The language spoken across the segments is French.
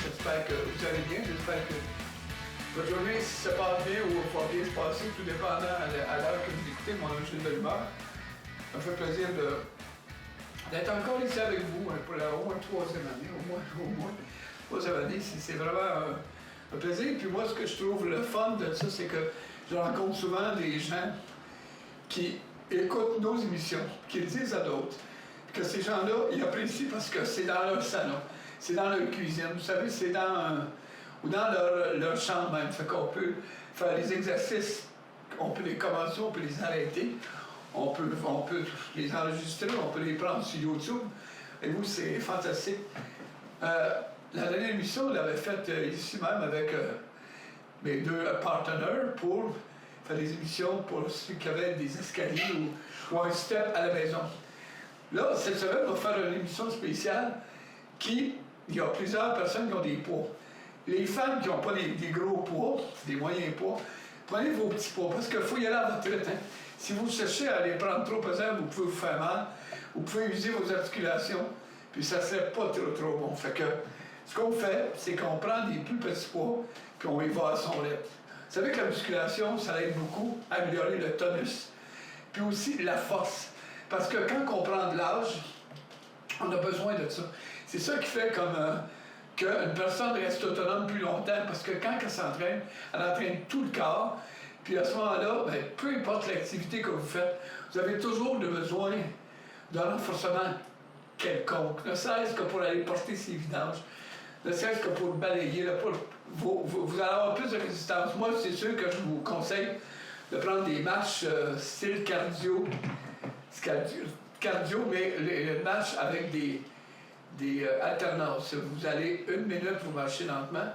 j'espère que vous allez bien, j'espère que votre journée se passe bien ou va bien se passer, tout dépendant à l'heure que vous écoutez mon enjeu de l'humeur. Ça me fait plaisir d'être encore ici avec vous pour au moins 3e année, au moins 3e année, c'est vraiment un plaisir. Puis moi, ce que je trouve le fun de ça, c'est que je rencontre souvent des gens qui écoutent nos émissions, qui le disent à d'autres, que ces gens-là, ils apprécient parce que c'est dans leur salon, c'est dans leur cuisine, vous savez, c'est ou dans leur chambre même, fait qu'on peut faire les exercices, on peut les commencer, on peut les arrêter, on peut les enregistrer, on peut les prendre sur YouTube, et vous, c'est fantastique. La dernière émission, on l'avait faite ici même avec mes 2 partenaires pour faire des émissions pour ceux qui avaient des escaliers ou un step à la maison. Là, cette semaine, on va faire une émission spéciale il y a plusieurs personnes qui ont des poids. Les femmes qui n'ont pas des gros poids, des moyens poids, prenez vos petits poids, parce qu'il faut y aller à votre rythme. Hein. Si vous cherchez à les prendre trop pesants, vous pouvez vous faire mal, vous pouvez user vos articulations, puis ça ne serait pas trop bon. Fait que ce qu'on fait, c'est qu'on prend des plus petits poids, puis on y va à son rythme. Vous savez que la musculation, ça aide beaucoup à améliorer le tonus, puis aussi la force. Parce que quand on prend de l'âge, on a besoin de ça. C'est ça qui fait qu'une personne reste autonome plus longtemps, parce que quand elle s'entraîne, elle entraîne tout le corps, puis à ce moment-là, bien, peu importe l'activité que vous faites, vous avez toujours le besoin d'un renforcement quelconque, ne serait-ce que pour aller porter ses vidanges, ne serait-ce que pour balayer, vous allez avoir plus de résistance. Moi, c'est sûr que je vous conseille de prendre des marches style cardio, mais les marches avec des alternances. Vous allez 1 minute, vous marchez lentement,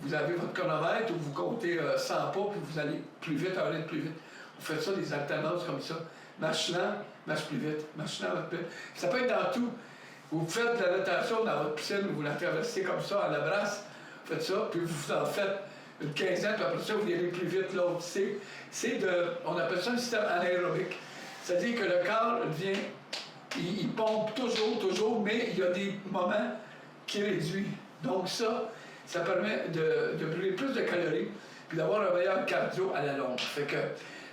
vous avez votre chronomètre où vous comptez 100 pas, puis vous allez plus vite, aller plus vite. Vous faites ça, des alternances comme ça. Marche lent, marche plus vite, marche lent, marche plus vite. Ça peut être dans tout. Vous faites de la natation dans votre piscine, vous la traversez comme ça, à la brasse, vous faites ça, puis vous en faites une quinzaine, puis après ça, vous y allez plus vite l'autre. On appelle ça un système anaérobique. C'est-à-dire que le corps vient, il pompe toujours, mais il y a des moments qui réduisent. Donc ça permet de brûler plus de calories, puis d'avoir un meilleur cardio à la longue. Fait que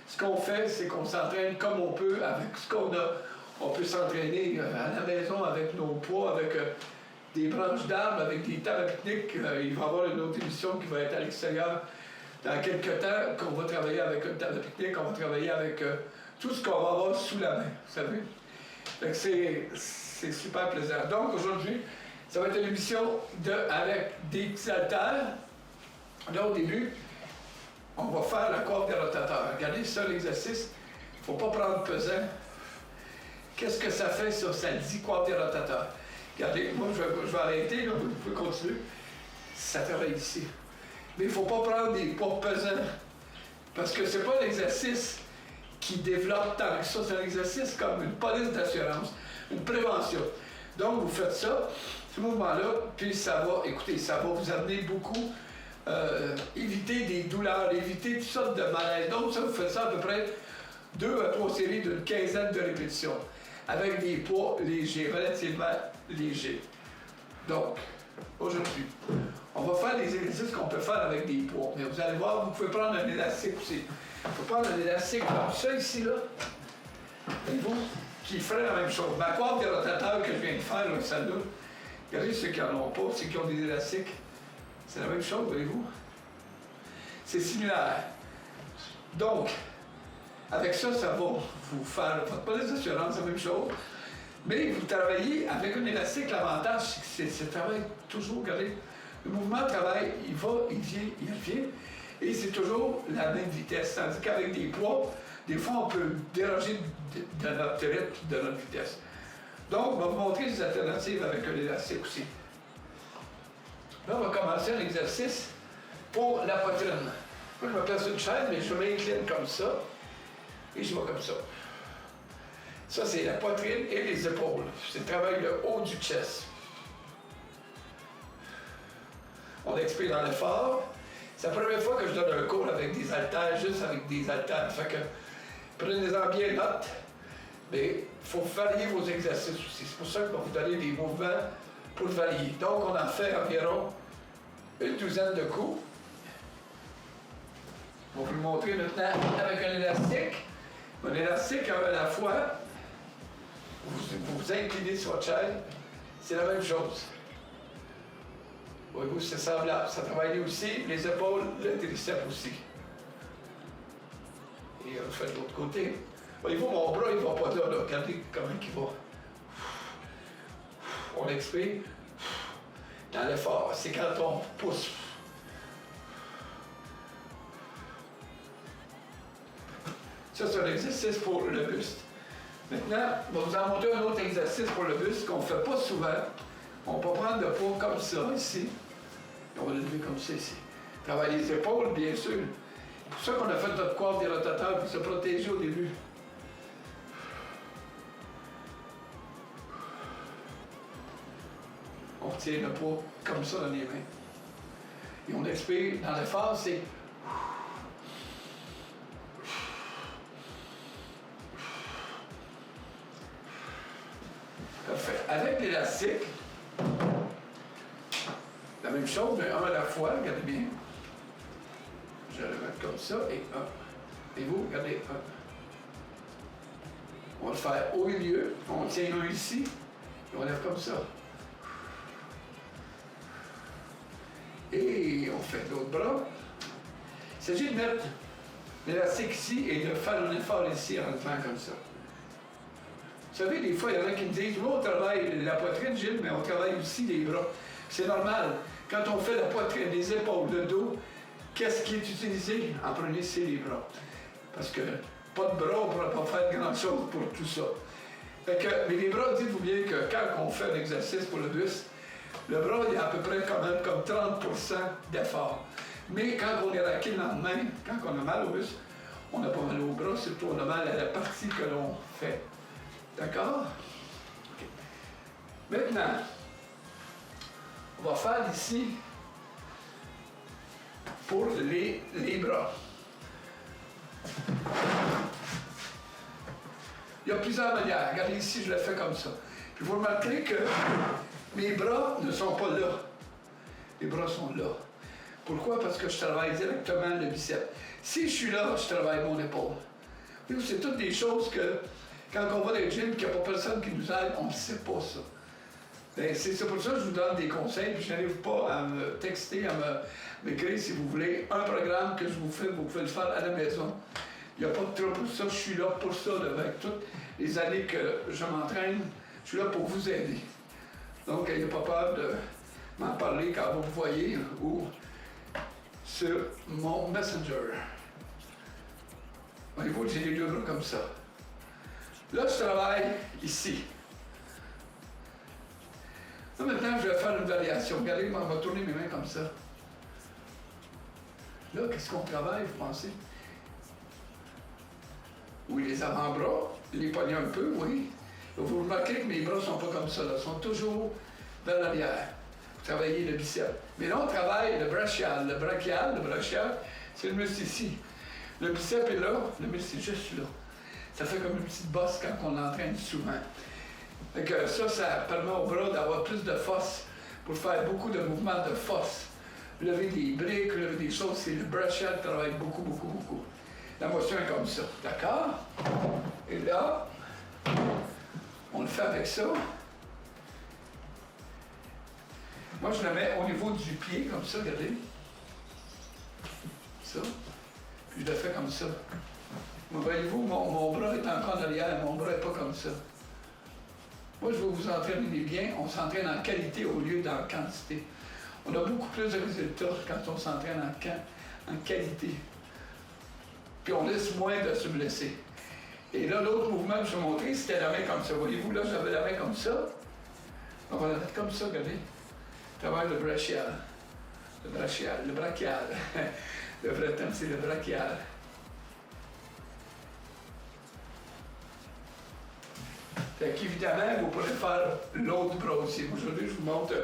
ce qu'on fait, c'est qu'on s'entraîne comme on peut, avec ce qu'on a. On peut s'entraîner à la maison avec nos poids, avec des branches d'arbres, avec des tables à pique-nique. Il va y avoir une autre émission qui va être à l'extérieur dans quelques temps, qu'on va travailler avec une table à pique-nique, on va travailler avec tout ce qu'on va avoir sous la main, vous savez. Fait que c'est super plaisant. Donc aujourd'hui, ça va être une émission avec des petits haltères. Là, au début, on va faire la corde des rotateurs. Regardez ça, l'exercice. Il ne faut pas prendre pesant. Qu'est-ce que ça fait sur ça dit corde des rotateurs? Regardez, moi, je vais arrêter, là, vous pouvez continuer. Ça travaille ici. Mais il ne faut pas prendre des poids pesants. Parce que ce n'est pas un exercice qui développe tant que ça. C'est un exercice comme une police d'assurance, une prévention. Donc, vous faites ça, ce mouvement-là, puis ça va vous amener beaucoup, éviter des douleurs, éviter toutes sortes de malaises. Donc, ça, vous faites ça à peu près 2 à 3 séries d'une quinzaine de répétitions, avec des poids légers, relativement légers. Donc, aujourd'hui, on va faire des exercices qu'on peut faire avec des poids. Mais vous allez voir, vous pouvez prendre un élastique aussi. Il faut prendre un élastique comme ça, ici, là. Et vous, qui ferait la même chose. Ma corde des rotateurs que je viens de faire, là, celle-là, regardez ceux qui n'en ont pas, ceux qui ont des élastiques. C'est la même chose, voyez-vous. C'est similaire. Donc, avec ça, ça va vous faire votre police d'assurance, c'est la même chose. Mais vous travaillez avec un élastique, l'avantage, c'est que ça travaille toujours, regardez. Le mouvement travaille, il va, il vient, il revient. Et c'est toujours la même vitesse. Tandis qu'avec des poids, des fois, on peut déroger de notre rythme, de notre vitesse. Donc, on va vous montrer des alternatives avec un élastique aussi. Là, on va commencer un exercice pour la poitrine. Moi, je me place une chaise, mais je m'incline comme ça. Et je vais comme ça. Ça, c'est la poitrine et les épaules. C'est le travail le haut du chest. On expire dans l'effort. C'est la première fois que je donne un cours avec des haltères, juste avec des haltères. Fait que prenez-en bien note. Mais il faut varier vos exercices aussi. C'est pour ça qu'on va vous donner des mouvements pour varier. Donc, on en fait environ une douzaine de coups. On va vous le montrer maintenant avec un élastique. Un élastique à la fois, vous inclinez sur votre chaise, c'est la même chose. Voyez-vous, c'est semblable. Ça travaille aussi les épaules, le triceps aussi. Et on fait de l'autre côté. Voyez-vous, mon bras, il ne va pas là, là. Regardez comment il va. On expire. Dans l'effort, c'est quand on pousse. Ça, c'est un exercice pour le buste. Maintenant, je vais vous en montrer un autre exercice pour le buste qu'on ne fait pas souvent. On peut prendre le poids comme ça, ici. Et on va le lever comme ça, ici. Travailler les épaules, bien sûr. C'est pour ça qu'on a fait notre coiffe des rotateurs pour se protéger au début. On tient le poids comme ça dans les mains. Et on expire dans l'effort, c'est... Parfait. Avec l'élastique, la même chose, mais un à la fois, regardez bien. Je vais le mettre comme ça, et un. Et vous, regardez, un. On va le faire au milieu, on tient un ici, et on lève comme ça. Et on fait l'autre bras. Il s'agit de mettre l'élastique ici et de faire un effort ici en le faisant comme ça. Vous savez, des fois, il y en a qui me disent, nous, on travaille la poitrine, Gilles, mais on travaille aussi les bras. C'est normal. Quand on fait la poitrine, les épaules, le dos, qu'est-ce qui est utilisé? En premier, c'est les bras. Parce que pas de bras, on ne pourra pas faire grand-chose pour tout ça. Fait que, mais les bras, dites-vous bien que quand on fait un exercice pour le buste, le bras, il y a à peu près quand même comme 30% d'effort. Mais quand on est raqué le lendemain, quand on a mal au buste, on n'a pas mal au bras, surtout on a mal à la partie que l'on fait. D'accord? Okay. Maintenant, on va faire ici pour les bras. Il y a plusieurs manières. Regardez ici, je le fais comme ça. Puis vous remarquerez que mes bras ne sont pas là. Les bras sont là. Pourquoi? Parce que je travaille directement le biceps. Si je suis là, je travaille mon épaule. C'est toutes des choses que, quand on va dans le gym et qu'il n'y a pas personne qui nous aide, on ne sait pas ça. C'est pour ça que je vous donne des conseils, puis je n'arrive pas à me texter, à m'écrire si vous voulez un programme que je vous fais, vous pouvez le faire à la maison. Il n'y a pas de trouble pour ça, je suis là pour ça, avec toutes les années que je m'entraîne, je suis là pour vous aider. Donc, n'ayez pas peur de m'en parler quand vous me voyez ou sur mon Messenger. Voyez-vous, j'ai les deux bras comme ça. Là, je travaille ici. Là, maintenant, je vais faire une variation. Regardez, on va tourner mes mains comme ça. Là, qu'est-ce qu'on travaille, vous pensez? Oui, les avant-bras, les poignets un peu, oui. Vous remarquez que mes bras ne sont pas comme ça, là. Ils sont toujours vers l'arrière. Vous travaillez le biceps. Mais là, on travaille le brachial. Le brachial, c'est le muscle ici. Le biceps est là, le muscle est juste là. Ça fait comme une petite bosse quand on l'entraîne souvent. Fait que ça permet au bras d'avoir plus de force pour faire beaucoup de mouvements de force. Lever des briques, lever des choses, c'est le brachial qui travaille beaucoup, beaucoup, beaucoup. La motion est comme ça, d'accord? Et là, on le fait avec ça. Moi, je le mets au niveau du pied, comme ça, regardez. Ça. Puis je le fais comme ça. Voyez-vous, mon bras est encore derrière, mon bras n'est pas comme ça. Moi, je veux vous entraîner bien. On s'entraîne en qualité au lieu d'en quantité. On a beaucoup plus de résultats quand on s'entraîne en qualité. Puis on laisse moins de se blesser. Et là, l'autre mouvement que je vais montrer, c'était la main comme ça. Voyez-vous, là, j'avais la main comme ça. On va la mettre comme ça, regardez. Travaille le brachial. Le brachial. Le vrai terme, c'est le brachial. Fait qu'évidemment, vous pourrez faire l'autre bras aussi. Aujourd'hui, je vous montre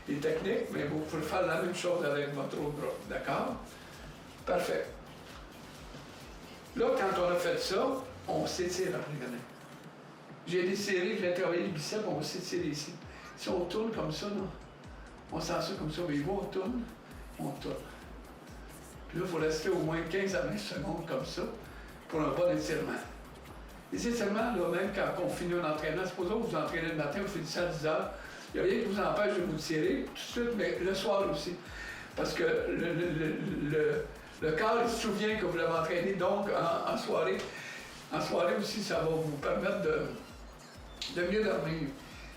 les techniques, mais vous pouvez faire la même chose avec votre autre bras. D'accord? Parfait. Là, quand on a fait ça, on s'étire après, regardez. J'ai des séries, je vais travailler les biceps, on va s'étirer ici. Si on tourne comme ça, là, on sent ça comme ça, mais on tourne, on tourne. Puis là, il faut rester au moins 15 à 20 secondes comme ça pour un bon étirement. Les étirements, là, même quand on finit un entraînement, supposons que vous entraînez le matin, vous finissez à 10 heures, il n'y a rien qui vous empêche de vous tirer tout de suite, mais le soir aussi. Parce que le corps, il se souvient que vous l'avez entraîné, donc en soirée. En soirée aussi, ça va vous permettre de mieux dormir.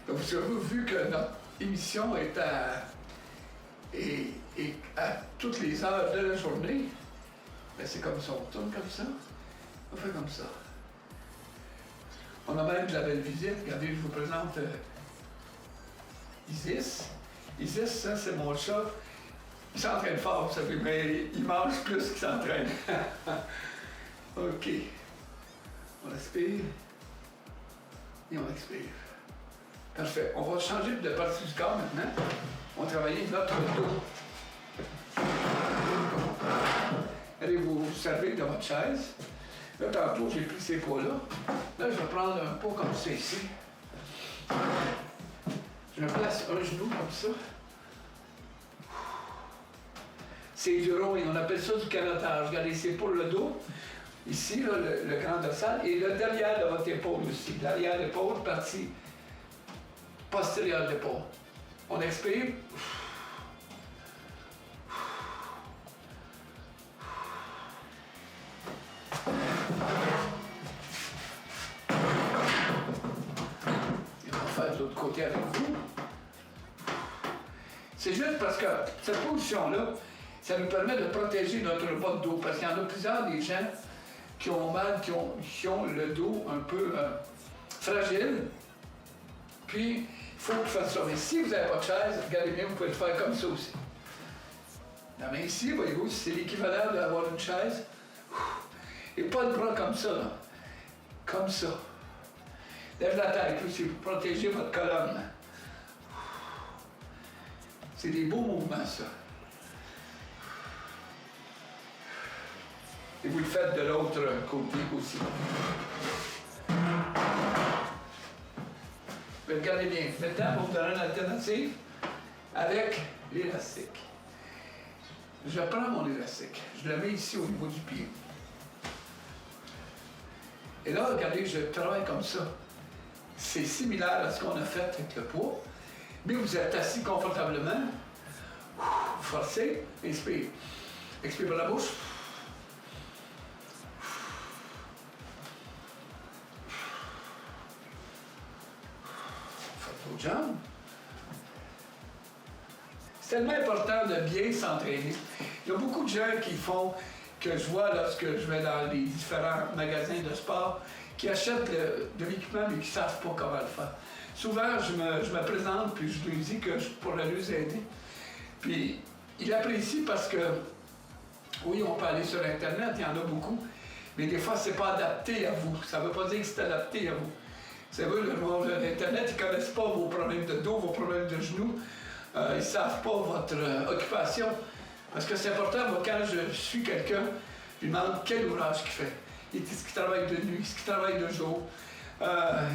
Donc, vous avez vu que notre émission est à toutes les heures de la journée. Ben, c'est comme ça, on tourne comme ça, on fait comme ça. On a même de la belle visite. Regardez, je vous présente Isis. Isis, ça, c'est mon chat. Il s'entraîne fort, vous savez, mais il mange plus qu'il s'entraîne. OK. On respire et on expire. Parfait. On va changer de partie du corps maintenant. On va travailler notre dos. Allez vous servir de votre chaise. Là, tantôt, j'ai pris ces poids-là. Là, je vais prendre un pot comme ça ici. Je me place un genou comme ça. C'est du rowing, on appelle ça du canotage. Regardez, c'est pour le dos. Ici, là, le grand dorsal. Et le derrière de votre épaule aussi. L'arrière de l'épaule, partie postérieure de l'épaule. On expire. De l'autre côté avec vous. C'est juste parce que cette position-là, ça nous permet de protéger notre bas de dos. Parce qu'il y en a plusieurs des gens qui ont mal, qui ont le dos un peu fragile. Puis, il faut que vous fassiez ça. Mais si vous n'avez pas de chaise, regardez bien, vous pouvez le faire comme ça aussi. La main ici, voyez-vous, c'est l'équivalent d'avoir une chaise. Et pas de bras comme ça, là. Comme ça. Lève la tête aussi pour protéger votre colonne. C'est des beaux mouvements, ça. Et vous le faites de l'autre côté aussi. Mais regardez bien. Maintenant, on va vous donner une alternative avec l'élastique. Je prends mon élastique. Je le mets ici au niveau du pied. Et là, regardez, je travaille comme ça. C'est similaire à ce qu'on a fait avec le poids, mais vous êtes assis confortablement. Forcez, inspire. Expire par la bouche. Faites vos jambes. C'est tellement important de bien s'entraîner. Il y a beaucoup de gens qui font, que je vois lorsque je vais dans les différents magasins de sport, qui achètent de l'équipement mais qui ne savent pas comment le faire. Souvent, je me présente puis je lui dis que je pourrais les aider. Puis, il apprécie parce que, oui, on peut aller sur Internet, il y en a beaucoup, mais des fois, ce n'est pas adapté à vous. Ça ne veut pas dire que c'est adapté à vous. C'est vrai, le monde de l'Internet, ils ne connaissent pas vos problèmes de dos, vos problèmes de genoux. Ils ne savent pas votre occupation. Parce que c'est important, moi, quand je suis quelqu'un, je lui demande quel ouvrage il fait. Est-ce qu'il travaille de nuit? Est-ce qu'il travaille de jour?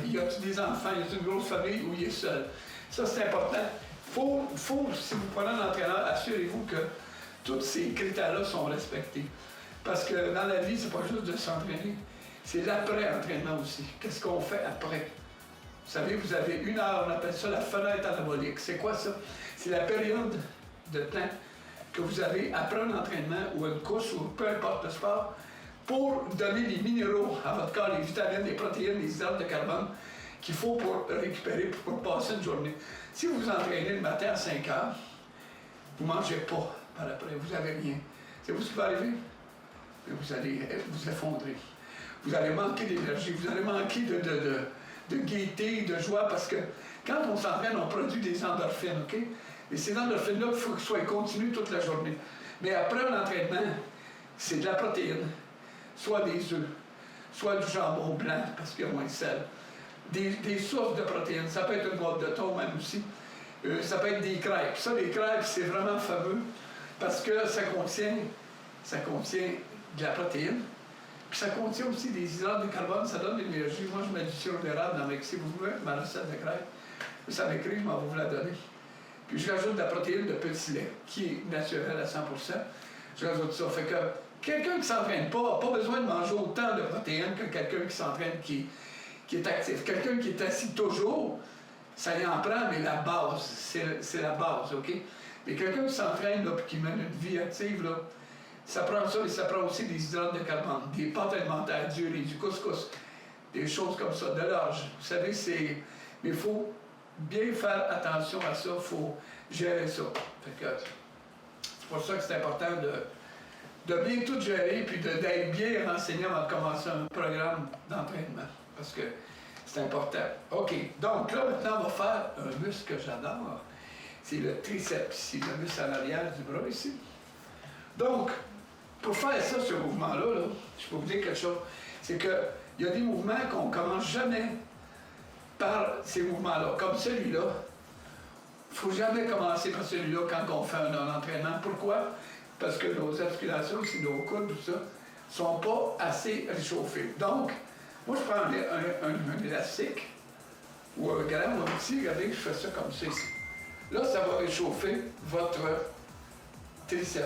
Il y a des enfants? Il y a une grosse famille où il est seul? Ça, c'est important. Faut, si vous prenez un entraîneur, assurez-vous que tous ces critères-là sont respectés. Parce que dans la vie, c'est pas juste de s'entraîner, c'est l'après-entraînement aussi. Qu'est-ce qu'on fait après? Vous savez, vous avez 1 heure, on appelle ça la fenêtre anabolique. C'est quoi ça? C'est la période de temps que vous avez après un entraînement ou une course ou peu importe le sport, pour donner les minéraux à votre corps, les vitamines, les protéines, les hydrates de carbone qu'il faut pour récupérer, pour passer une journée. Si vous vous entraînez le matin à 5 heures, vous ne mangez pas par après, vous n'avez rien. C'est vous ce qui va arriver? Vous allez vous effondrer. Vous allez manquer d'énergie, vous allez manquer de gaieté, de joie, parce que quand on s'entraîne, on produit des endorphines, OK? Et ces endorphines-là, il faut qu'elles soient continues toute la journée. Mais après un entraînement, c'est de la protéine. Soit des œufs, soit du jambon blanc, parce qu'il y a moins de sel. Des sources de protéines. Ça peut être une boîte de thon même aussi. Ça peut être des crêpes. Ça, les crêpes, c'est vraiment fameux parce que ça contient de la protéine. Puis ça contient aussi des hydrates de carbone, ça donne de l'énergie. Moi, je mets du sirop d'érable dans si vous voulez, ma recette de crêpes. Ça m'écrit, je vais vous la donner. Puis je rajoute de la protéine de petit lait, qui est naturelle à 100%. Je rajoute ça. Fait que quelqu'un qui ne s'entraîne pas n'a pas besoin de manger autant de protéines que quelqu'un qui s'entraîne, qui est actif. Quelqu'un qui est assis toujours, ça y en prend, mais la base, c'est la base, OK? Mais quelqu'un qui s'entraîne, là, puis qui mène une vie active, là, ça prend ça, et ça prend aussi des hydrates de carbone, des pâtes alimentaires dures, du couscous, des choses comme ça, de l'orge. Vous savez, mais il faut bien faire attention à ça, il faut gérer ça. Fait que c'est pour ça que c'est important de bien tout gérer, puis d'être bien renseigné avant de commencer un programme d'entraînement, parce que c'est important. OK, donc là, maintenant, on va faire un muscle que j'adore. C'est le triceps ici, le muscle à l'arrière du bras ici. Donc, pour faire ça, ce mouvement-là, là, je peux vous dire quelque chose, c'est qu'il y a des mouvements qu'on ne commence jamais par ces mouvements-là, comme celui-là. Il ne faut jamais commencer par celui-là quand on fait un entraînement. Pourquoi? Parce que nos articulations, c'est nos coudes, tout ça, ne sont pas assez réchauffées. Donc, moi, je prends un élastique ou un grand ou un petit, regardez, je fais ça comme ça ici. Là, ça va réchauffer votre triceps.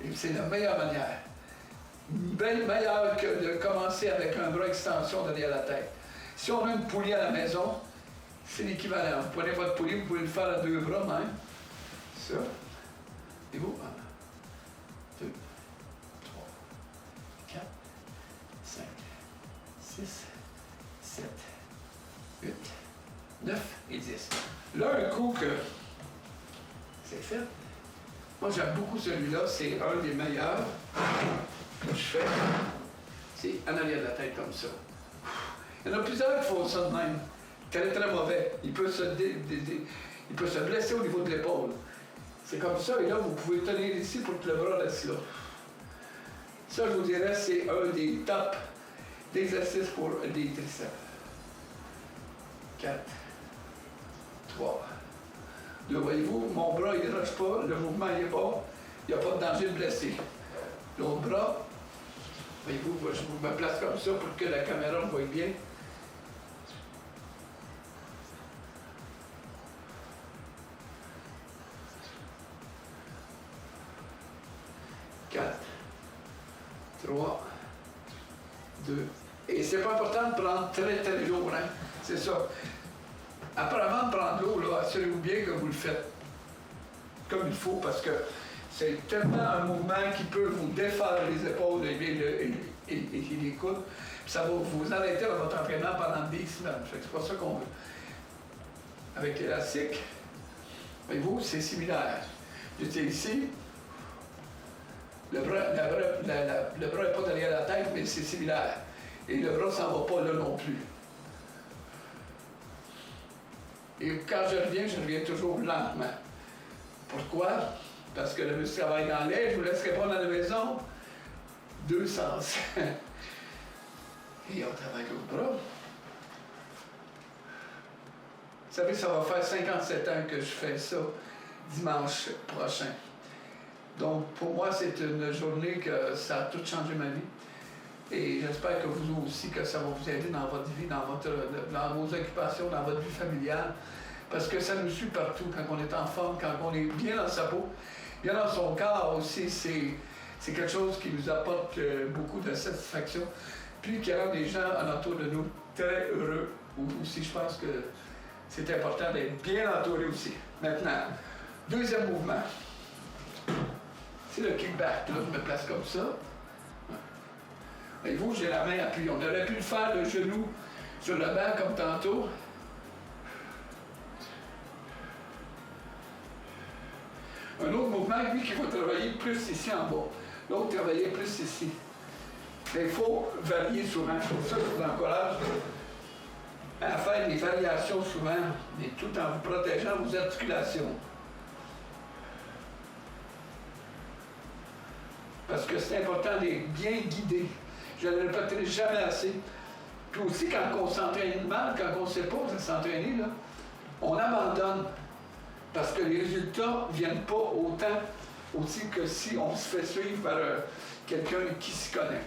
Et c'est la meilleure manière. Bien meilleure que de commencer avec un bras extension derrière la tête. Si on a une poulie à la maison, c'est l'équivalent. Vous prenez votre poulie, vous pouvez le faire à deux bras même. Ça. Et vous, 1, 2, 3, 4, 5, 6, 7, 8, 9 et 10. Là, un coup que c'est fait. Moi, j'aime beaucoup celui-là. C'est un des meilleurs que je fais. C'est en arrière de la tête comme ça. Il y en a plusieurs qui font ça de même. Très, très mauvais. Il peut se blesser au niveau de l'épaule. C'est comme ça. Et là, vous pouvez tenir ici pour que le bras reste là. Ça, je vous dirais, c'est un des top d'exercices pour les triceps. 4, 3, 2. Voyez-vous, mon bras, il ne rush pas, le mouvement, il est bon, il n'y a pas de danger de blesser. L'autre bras, voyez-vous, je me place comme ça pour que la caméra me voie bien. Quatre, 3, 2. Et c'est pas important de prendre très, très lourd, hein? C'est ça. Après, avant de prendre l'eau, assurez-vous bien que vous le faites comme il faut, parce que c'est tellement un mouvement qui peut vous défaire les épaules et les coudes. Puis ça va vous arrêter dans votre entraînement pendant 10 semaines. C'est pas ça qu'on veut. Avec l'élastique, voyez-vous, c'est similaire. J'étais ici, le bras n'est pas derrière la tête, mais c'est similaire. Et le bras ne s'en va pas là non plus. Et quand je reviens toujours lentement. Pourquoi? Parce que le muscle travaille dans l'air, je vous laisse répondre à la maison. 2 sens. Et on travaille l'autre bras. Vous savez, ça va faire 57 ans que je fais ça dimanche prochain. Donc, pour moi, c'est une journée que ça a tout changé ma vie. Et j'espère que vous aussi, que ça va vous aider dans votre vie, dans vos occupations, dans votre vie familiale. Parce que ça nous suit partout, quand on est en forme, quand on est bien dans sa peau. Bien dans son corps aussi, c'est quelque chose qui nous apporte beaucoup de satisfaction. Puis qui rend les gens autour de nous très heureux. Aussi, je pense que c'est important d'être bien entouré aussi. Maintenant, deuxième mouvement. C'est le kickback. Là, je me place comme ça. Voyez-vous, j'ai la main appuyée. On aurait pu le faire le genou sur le banc comme tantôt. Un autre mouvement, lui, qui va travailler plus ici en bas. L'autre travailler plus ici. Mais il faut varier souvent. C'est pour ça que je vous encourage à faire des variations souvent, mais tout en vous protégeant vos articulations. Parce que c'est important d'être bien guidé. Je ne le répéterai jamais assez. Puis aussi, quand on s'entraîne mal, quand on ne sait pas s'entraîner, là, on abandonne. Parce que les résultats ne viennent pas autant aussi que si on se fait suivre par quelqu'un qui s'y connaît.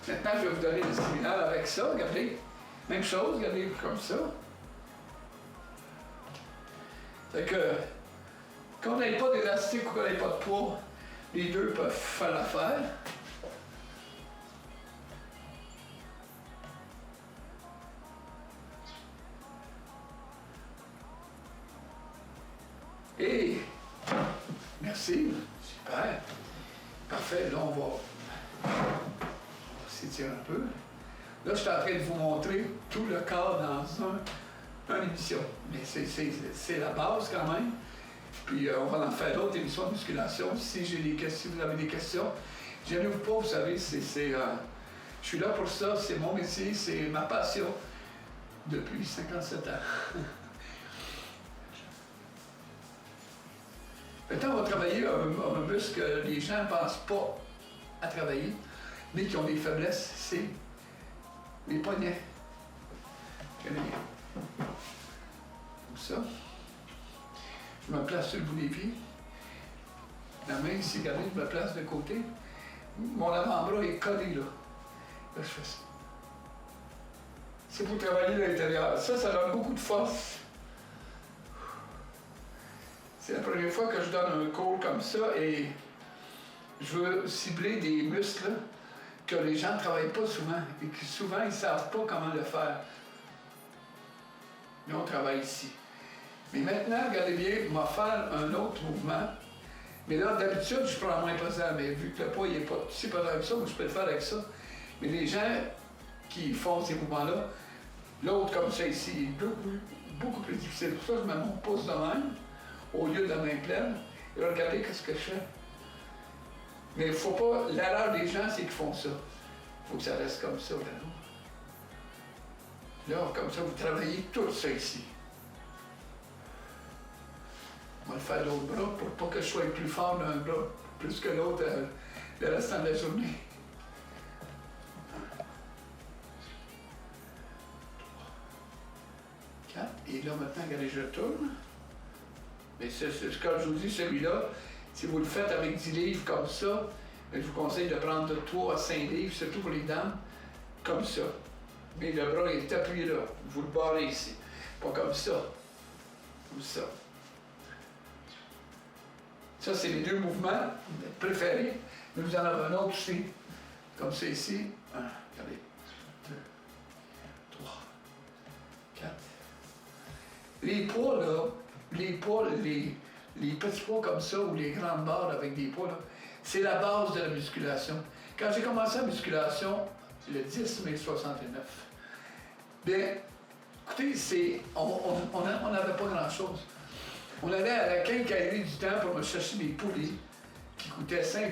Maintenant, je vais vous donner le similaire avec ça. Regardez, Même chose, regardez comme ça. Fait que, quand on n'a pas d'élastique ou qu'on n'a pas de poids, les deux peuvent faire l'affaire. Et, merci, super, parfait, là on va s'étirer un peu. Là, je suis en train de vous montrer tout le corps dans une émission, mais c'est la base quand même. Puis on va en faire d'autres émissions de musculation. Si vous avez des questions, gênez-vous pas, vous savez, je suis là pour ça, c'est mon métier, c'est ma passion depuis 57 ans. Maintenant, on va travailler un muscle que les gens ne pensent pas à travailler, mais qui ont des faiblesses, c'est les poignets. Comme ça. Je me place sur le bout des pieds. La main ici, regardez, je me place de côté. Mon avant-bras est collé là. Là, je fais ça. C'est pour travailler à l'intérieur. Ça donne beaucoup de force. C'est la première fois que je donne un cours comme ça et je veux cibler des muscles que les gens ne travaillent pas souvent et que souvent ils ne savent pas comment le faire. Nous, on travaille ici. Mais maintenant, regardez bien, on va faire un autre mouvement. Mais là, d'habitude, je prends moins pesant, mais vu que le poids n'est pas si pesant avec ça, je peux le faire avec ça. Mais les gens qui font ces mouvements-là, l'autre comme ça ici, est beaucoup plus difficile. Pour ça, je mets mon pouce de même, au lieu de la main pleine. Et là, regardez ce que je fais. Mais il ne faut pas... L'erreur des gens, c'est qu'ils font ça. Il faut que ça reste comme ça, là. Là, comme ça, vous travaillez tout ça ici. On va le faire de l'autre bras pour pas que je sois plus fort d'un bras, plus que l'autre le restant de la journée. 4. Et là, maintenant, regardez, je tourne. Mais comme je vous dis, celui-là, si vous le faites avec 10 livres comme ça, je vous conseille de prendre de 3 à 5 livres, surtout pour les dames, comme ça. Mais le bras est appuyé là. Vous le barrez ici. Pas comme ça. Comme ça. Ça, c'est les deux mouvements préférés. Mais vous en avez un autre aussi. Comme ça ici. 1, regardez. 2, 3, 4. Les poids, là, les petits poids comme ça, ou les grandes barres avec des poids, là, c'est la base de la musculation. Quand j'ai commencé la musculation, le 10 mai 69, bien, écoutez, on n'avait pas grand-chose. On allait à la quincaillerie du temps pour me chercher des poulets qui coûtaient 5$,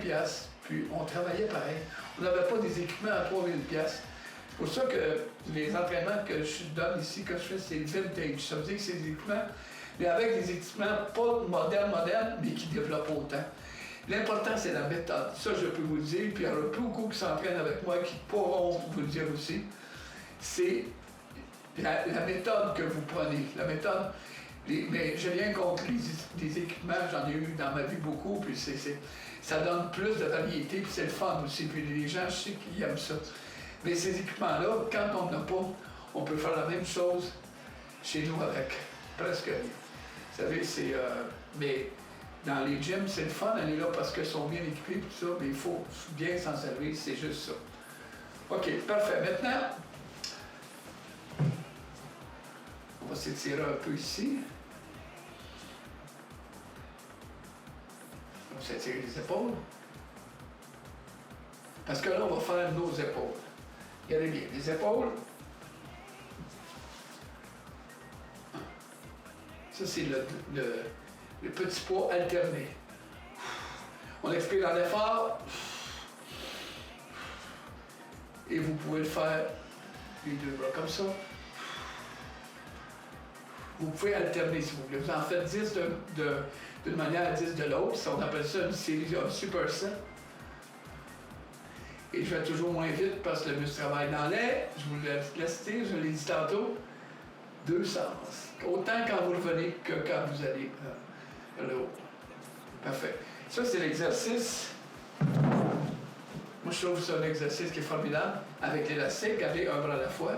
puis on travaillait pareil. On n'avait pas des équipements à 3000$. C'est pour ça que les entraînements que je donne ici, que je fais, c'est vintage. Ça veut dire que c'est des équipements, mais avec des équipements pas modernes, mais qui développent autant. L'important, c'est la méthode. Ça, je peux vous le dire, puis il y en a beaucoup qui s'entraînent avec moi qui pourront vous le dire aussi. C'est la méthode que vous prenez. La méthode, mais j'ai rien contre les équipements, j'en ai eu dans ma vie beaucoup, puis ça donne plus de variété, puis c'est le fun aussi, puis les gens, je sais qu'ils aiment ça. Mais ces équipements-là, quand on n'en a pas, on peut faire la même chose chez nous avec presque rien. Vous savez, mais dans les gyms, c'est le fun d'aller là parce qu'ils sont bien équipés, tout ça, mais il faut bien s'en servir, c'est juste ça. OK, parfait. Maintenant, on va s'étirer un peu ici. On va s'étirer les épaules. Parce que là, on va faire nos épaules. Regardez bien, les épaules. Ça, c'est le petit poids alterné. On expire dans l'effort. Et vous pouvez le faire les deux bras comme ça. Vous pouvez alterner si vous voulez. Vous en faites 10 d'une manière, 10 de l'autre. On appelle ça une série de superset. Et je vais toujours moins vite parce que le muscle travaille dans l'air. Je vous laisse dire, je l'ai dit tantôt, 2 sens. Autant quand vous revenez que quand vous allez vers le haut. Parfait. Ça, c'est l'exercice. Moi, je trouve que c'est un exercice qui est formidable avec l'élastique. Regardez, un bras à la fois.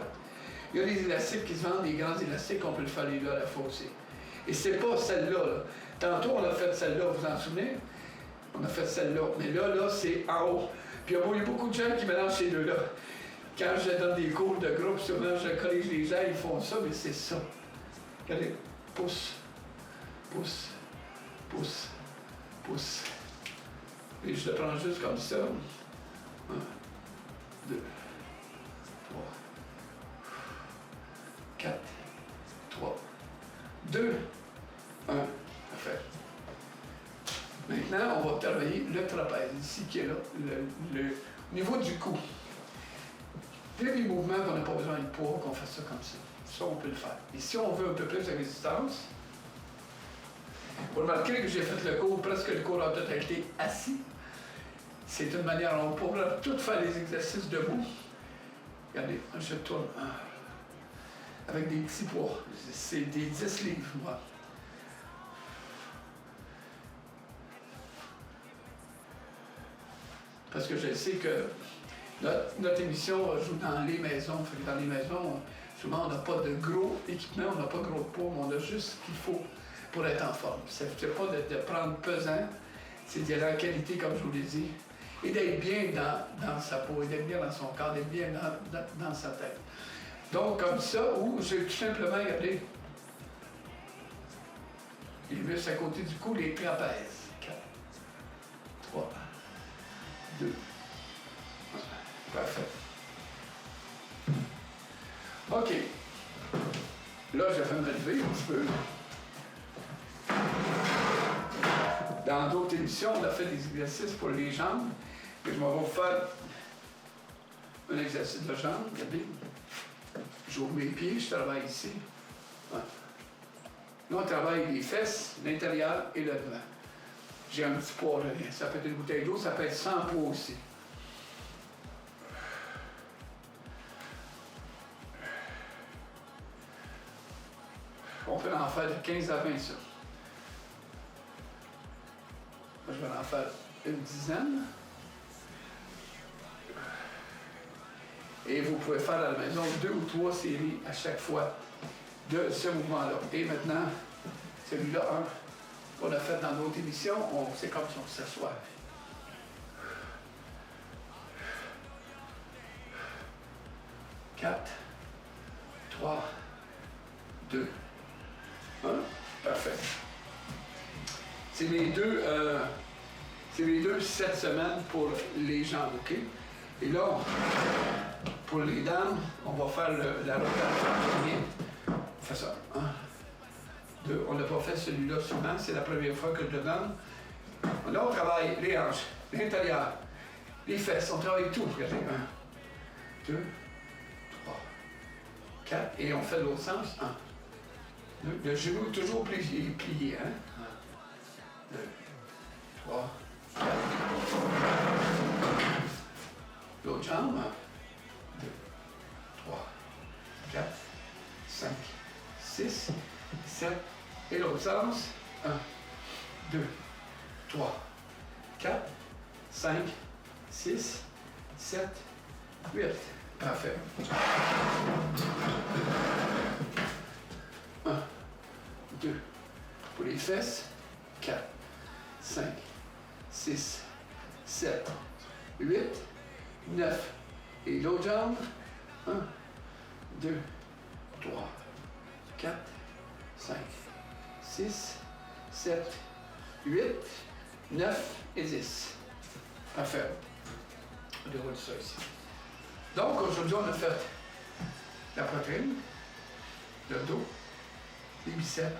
Il y a des élastiques qui se vendent, des grands élastiques, on peut le faire les deux à la fois aussi. Et c'est pas celle-là. Là. Tantôt, on a fait celle-là, vous vous en souvenez? On a fait celle-là. Mais là, c'est en haut. Puis il y a beaucoup de gens qui mélangent ces deux-là. Quand je donne des cours de groupe, souvent je corrige les gens, ils font ça, mais c'est ça. Regardez, pouce, pouce, pouce, pouce. Et je le prends juste comme ça. 1, 2, 3, 4, 3, 2, 1. Parfait. Maintenant, on va travailler le trapèze, ici qui est là, au niveau du cou. Il y a des mouvements qu'on n'a pas besoin de poids, qu'on fasse ça comme ça. Ça, on peut le faire. Et si on veut un peu plus de résistance, vous remarquez que j'ai fait le cours, presque le cours en totalité assis. C'est une manière, on pourra tout faire les exercices debout. Regardez, je tourne avec des petits poids. C'est des 10 livres, moi. Parce que je sais que notre émission joue dans les maisons. Fait que dans les maisons, souvent, on n'a pas de gros équipement, on n'a pas de gros poids, mais on a juste ce qu'il faut pour être en forme. C'est pas de prendre pesant, c'est d'y aller en qualité, comme je vous l'ai dit, et d'être bien dans sa peau, et d'être bien dans son corps, d'être bien dans sa tête. Donc, comme ça, ou je vais tout simplement regarder les muscles à côté du cou, les trapèzes. 4, 3, 2, 1. Parfait. OK. Là, je vais me lever un petit peu. Dans d'autres émissions, on a fait des exercices pour les jambes. Puis je vais vous faire un exercice de jambes. Regardez. J'ouvre mes pieds, je travaille ici. Ouais. Là, on travaille les fesses, l'intérieur et le devant. J'ai un petit poids, là. Ça peut être une bouteille d'eau, ça peut être 100 poids aussi. On peut en faire de 15 à 20, ça. Moi, je vais en faire une dizaine. Et vous pouvez faire à la maison 2 ou 3 séries à chaque fois de ce mouvement-là. Et maintenant, celui-là, qu'on a fait dans d'autres émissions, c'est comme si on s'assoit. « 4, 3, 2, 1. Parfait. C'est les deux 7 semaines pour les jambes, OK? Et là, pour les dames, on va faire la rotation. On fait ça. 1, 2. On n'a pas fait celui-là souvent, c'est la première fois que je le donne. Là, on travaille les hanches, l'intérieur, les fesses, on travaille tout. Regardez. 1, 2, 3, 4. Et on fait l'autre sens. 1, 2. Le genou toujours plié. Hein? 1, 2, 3, 4. L'autre jambe. 1, 2, 3, 4, 5, 6, 7. Et l'autre sens. 1, 2, 3, 4, 5, 6, 7, 8. Parfait. 1, 2. Pour les fesses. 4, 5, 6, 7, 8, 9. Et l'autre jambe. 1, 2, 3, 4, 5, 6, 7, 8, 9 et 10. Parfait. On déroule ça ici. Donc, aujourd'hui, on a fait la poitrine, le dos, les biceps,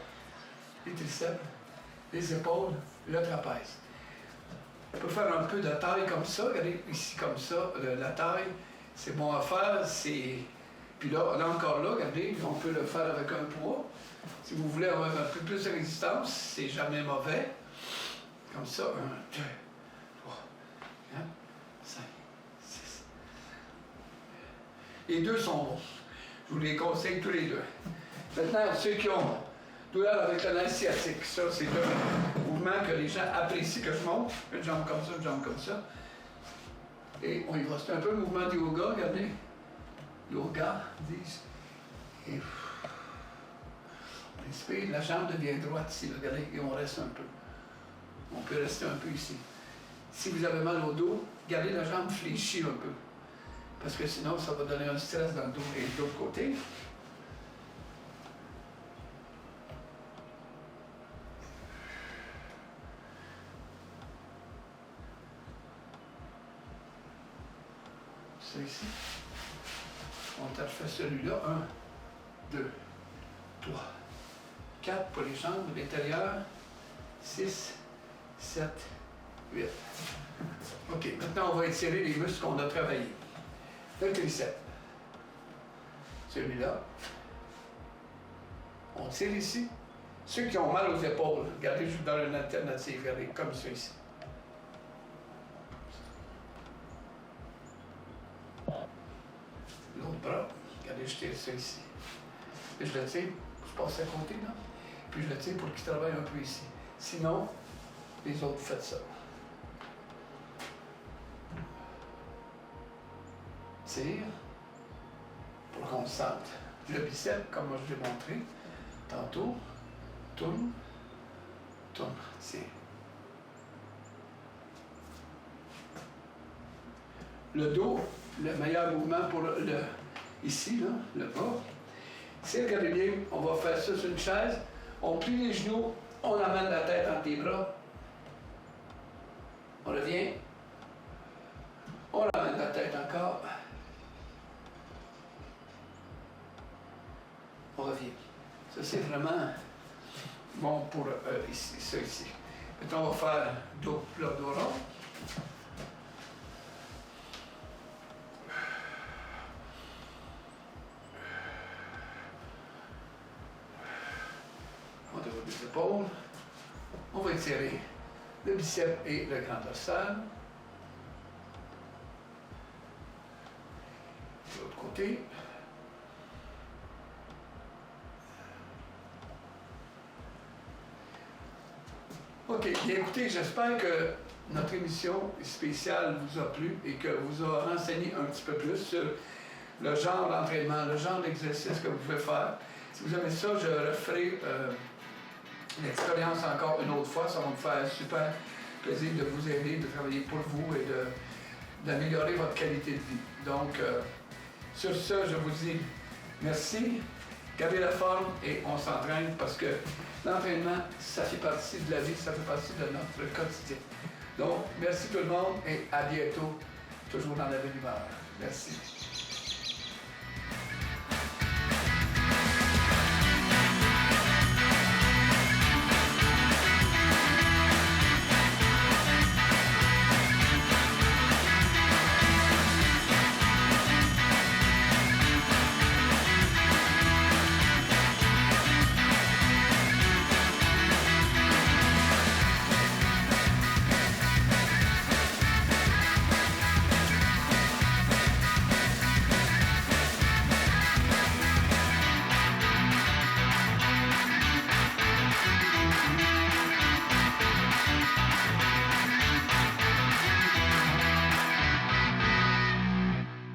les triceps, les épaules, le trapèze. On peut faire un peu de taille comme ça. Regardez ici comme ça, la taille, c'est bon à faire. Puis là, encore là, regardez, on peut le faire avec un poids. Si vous voulez avoir un peu plus de résistance, c'est jamais mauvais. Comme ça, 1, 2, 3, 4, 5, 6. Les deux sont bons. Je vous les conseille tous les deux. Maintenant, ceux qui ont douleur avec le nerf sciatique, ça, c'est un mouvement que les gens apprécient que je montre. Une jambe comme ça, une jambe comme ça. Et on y va. C'est un peu le mouvement du yoga, regardez. Yoga, disent. Et on inspire, la jambe devient droite ici, regardez, et on reste un peu. On peut rester un peu ici. Si vous avez mal au dos, gardez la jambe fléchie un peu. Parce que sinon, ça va donner un stress dans le dos. Et de l'autre côté, ça ici. On t'a fait celui-là. 1, 2, 3, 4 pour les jambes, l'intérieur. 6, 7, 8. OK, maintenant on va étirer les muscles qu'on a travaillés. Le triceps. Celui-là. On tire ici. Ceux qui ont mal aux épaules, regardez, je vous donne une alternative, regardez, comme ceux-ci. L'autre bras, regardez, je tire ça ici. Et je le tire, je passe à côté, là. Puis je le tire pour qu'il travaille un peu ici. Sinon, les autres, faites ça. Tire, pour qu'on sente le biceps, comme moi je l'ai montré tantôt. Tourne, tourne, tire. Le dos, le meilleur mouvement pour ici, là, le bas. C'est, regardez bien, on va faire ça sur une chaise. On plie les genoux, on amène la tête entre les bras. On revient. On amène la tête encore. On revient. Ça, c'est vraiment bon pour ici, ça ici. Maintenant, on va faire le dos rond. On déroule les épaules. On va étirer le biceps et le grand dorsal. De l'autre côté. OK. Bien, écoutez, j'espère que notre émission spéciale vous a plu et que vous a renseigné un petit peu plus sur le genre d'entraînement, le genre d'exercice que vous pouvez faire. Si vous aimez ça, je referai l'expérience encore une autre fois. Ça va me faire super plaisir de vous aider, de travailler pour vous et d'améliorer votre qualité de vie. Donc, sur ce, je vous dis merci, gardez la forme et on s'entraîne parce que l'entraînement, ça fait partie de la vie, ça fait partie de notre quotidien. Donc, merci tout le monde et à bientôt, toujours dans la belle humeur. Merci.